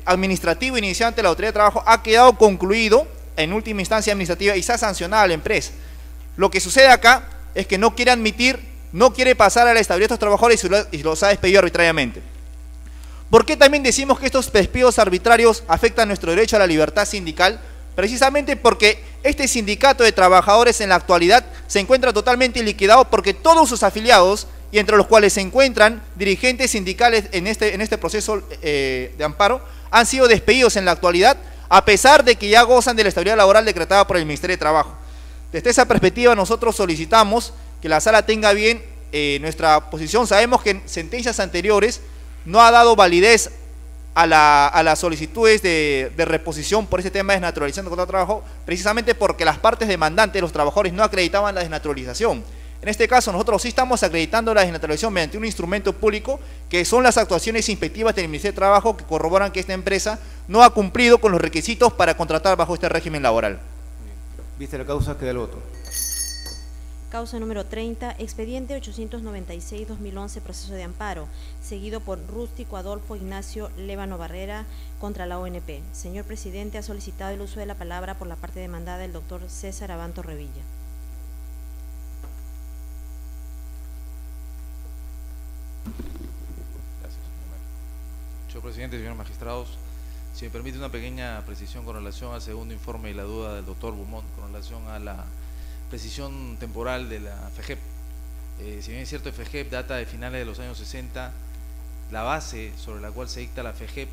Speaker 12: administrativo iniciado ante la Autoridad de Trabajo ha quedado concluido en última instancia administrativa y se ha sancionado a la empresa. Lo que sucede acá es que no quiere admitir, no quiere pasar a la estabilidad de estos trabajadores y los ha despedido arbitrariamente. ¿Por qué también decimos que estos despidos arbitrarios afectan nuestro derecho a la libertad sindical? Precisamente porque este sindicato de trabajadores en la actualidad se encuentra totalmente liquidado porque todos sus afiliados, y entre los cuales se encuentran dirigentes sindicales en este proceso de amparo, han sido despedidos en la actualidad, a pesar de que ya gozan de la estabilidad laboral decretada por el Ministerio de Trabajo. Desde esa perspectiva nosotros solicitamos que la sala tenga bien nuestra posición. Sabemos que en sentencias anteriores no ha dado validez a las solicitudes de reposición por ese tema de desnaturalización del contrato de trabajo, precisamente porque las partes demandantes, los trabajadores, no acreditaban la desnaturalización. En este caso nosotros sí estamos acreditando la desnaturalización mediante un instrumento público que son las actuaciones inspectivas del Ministerio de Trabajo que corroboran que esta empresa no ha cumplido con los requisitos para contratar bajo este régimen laboral.
Speaker 2: Vista la causa, queda el voto.
Speaker 3: Causa número 30, expediente 896-2011, proceso de amparo, seguido por Rústico Adolfo Ignacio Lévano Barrera contra la ONP. Señor presidente, ha solicitado el uso de la palabra por la parte demandada el doctor César Abanto Revilla.
Speaker 13: Señor presidente, señores magistrados, si me permite una pequeña precisión con relación al segundo informe y la duda del doctor Beaumont con relación a la precisión temporal de la FEGEP. Si bien es cierto, el FEGEP data de finales de los años 60, la base sobre la cual se dicta la FEGEP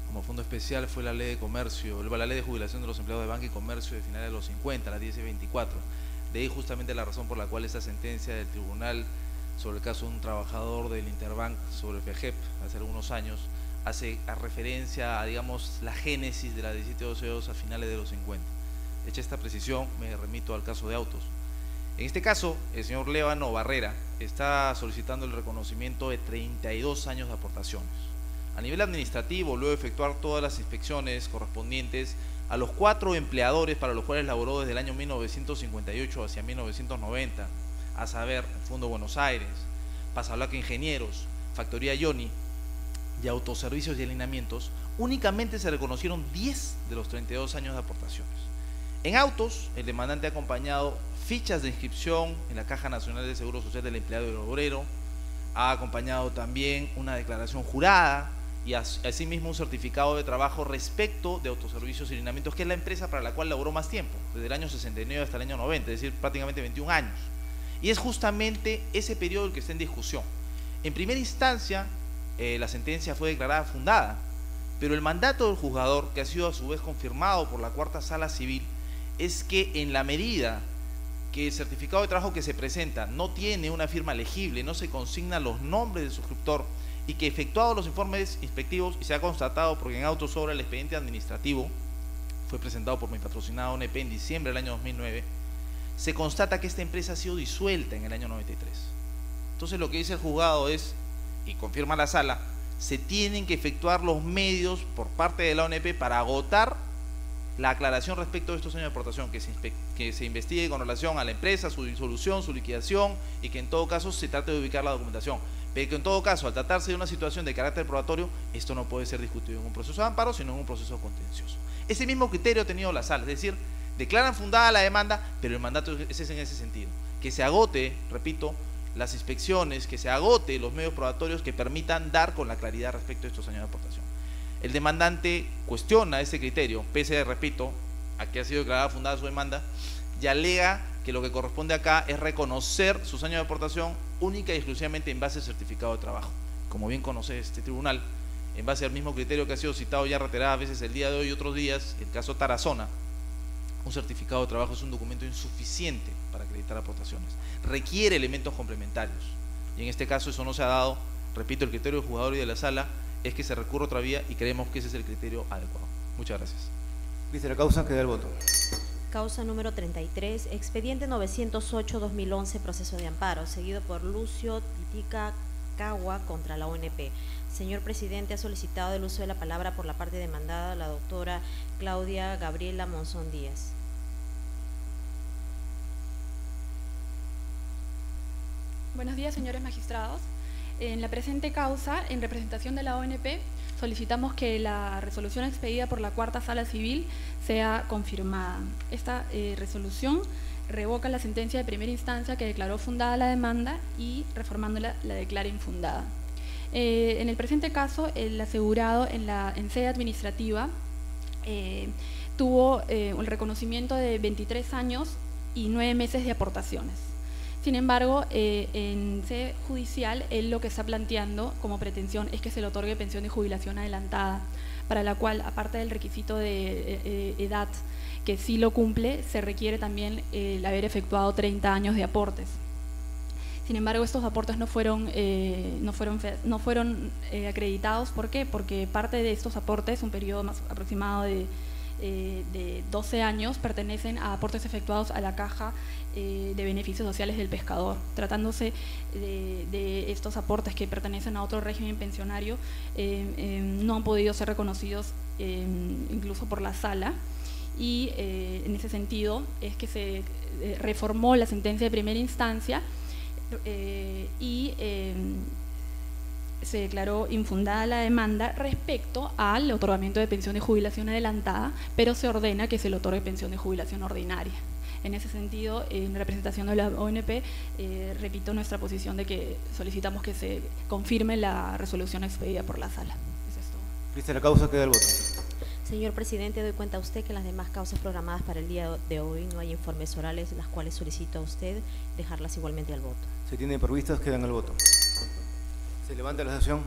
Speaker 13: como fondo especial fue la ley de comercio, la ley de jubilación de los empleados de banca y comercio de finales de los 50, la 1024. De ahí justamente la razón por la cual esta sentencia del tribunal sobre el caso de un trabajador del Interbank sobre FEGEP hace algunos años hace referencia a, digamos, la génesis de la 1712 a finales de los 50. Hecha esta precisión, me remito al caso de autos. En este caso, el señor Lévano Barrera está solicitando el reconocimiento de 32 años de aportaciones. A nivel administrativo, luego de efectuar todas las inspecciones correspondientes a los 4 empleadores para los cuales laboró desde el año 1958 hacia 1990, a saber, Fondo Buenos Aires, Pasablanca Ingenieros, Factoría Yoni y Autoservicios y Alineamientos, únicamente se reconocieron 10 de los 32 años de aportaciones. En autos, el demandante ha acompañado fichas de inscripción en la Caja Nacional de Seguro Social del Empleado y del Obrero, ha acompañado también una declaración jurada y asimismo un certificado de trabajo respecto de Autoservicios y Alineamientos, que es la empresa para la cual laboró más tiempo, desde el año 69 hasta el año 90, es decir, prácticamente 21 años. Y es justamente ese periodo el que está en discusión. En primera instancia, la sentencia fue declarada fundada, pero el mandato del juzgador, que ha sido a su vez confirmado por la Cuarta Sala Civil, es que en la medida que el certificado de trabajo que se presenta no tiene una firma legible, no se consignan los nombres del suscriptor y que efectuados los informes inspectivos y se ha constatado, porque en autos sobre el expediente administrativo fue presentado por mi patrocinado ONP en diciembre del año 2009, se constata que esta empresa ha sido disuelta en el año 93. Entonces lo que dice el juzgado es, y confirma la sala, se tienen que efectuar los medios por parte de la ONP para agotar la aclaración respecto de estos años de aportación, que se investigue con relación a la empresa, su disolución, su liquidación, y que en todo caso se trate de ubicar la documentación. Pero que en todo caso, al tratarse de una situación de carácter probatorio, esto no puede ser discutido en un proceso de amparo, sino en un proceso contencioso. Ese mismo criterio ha tenido la sala, es decir, declaran fundada la demanda, pero el mandato es en ese sentido, que se agote, repito, las inspecciones, que se agote los medios probatorios que permitan dar con la claridad respecto de estos años de aportación. El demandante cuestiona ese criterio, pese, repito, a que ha sido declarada fundada su demanda, y alega que lo que corresponde acá es reconocer sus años de aportación única y exclusivamente en base al certificado de trabajo. Como bien conoce este tribunal, en base al mismo criterio que ha sido citado ya reiteradas veces el día de hoy y otros días, el caso Tarazona, un certificado de trabajo es un documento insuficiente para acreditar aportaciones, requiere elementos complementarios, y en este caso eso no se ha dado. Repito, el criterio del juzgador y de la sala es que se recurra otra vía y creemos que ese es el criterio adecuado. Muchas gracias.
Speaker 2: Vista la causa, queda el voto.
Speaker 3: Causa número 33, expediente 908-2011, proceso de amparo, seguido por Lucio Titica Cagua contra la ONP. Señor presidente, ha solicitado el uso de la palabra por la parte demandada la doctora Claudia Gabriela Monzón Díaz.
Speaker 14: Buenos días, señores magistrados. En la presente causa, en representación de la ONP, solicitamos que la resolución expedida por la Cuarta Sala Civil sea confirmada. Esta resolución revoca la sentencia de primera instancia que declaró fundada la demanda y, reformándola, la declara infundada. En el presente caso, el asegurado en sede administrativa tuvo el reconocimiento de 23 años y 9 meses de aportaciones. Sin embargo, en sede judicial, él lo que está planteando como pretensión es que se le otorgue pensión de jubilación adelantada, para la cual, aparte del requisito de edad, que sí lo cumple, se requiere también el haber efectuado 30 años de aportes. Sin embargo, estos aportes no fueron acreditados. ¿Por qué? Porque parte de estos aportes, un periodo más aproximado de 12 años, pertenecen a aportes efectuados a la Caja de Beneficios Sociales del Pescador. Tratándose de estos aportes que pertenecen a otro régimen pensionario, no han podido ser reconocidos incluso por la Sala, y en ese sentido es que se reformó la sentencia de primera instancia y se declaró infundada la demanda respecto al otorgamiento de pensión de jubilación adelantada, pero se ordena que se le otorgue pensión de jubilación ordinaria. En ese sentido, en representación de la ONP, repito nuestra posición de que solicitamos que se confirme la resolución expedida por la Sala. Eso es todo.
Speaker 2: Vista la causa, queda el voto.
Speaker 3: Señor presidente, doy cuenta a usted que en las demás causas programadas para el día de hoy no hay informes orales, las cuales solicito a usted dejarlas igualmente al voto.
Speaker 2: Se tienen por vistas, quedan al voto. Se levanta la sesión.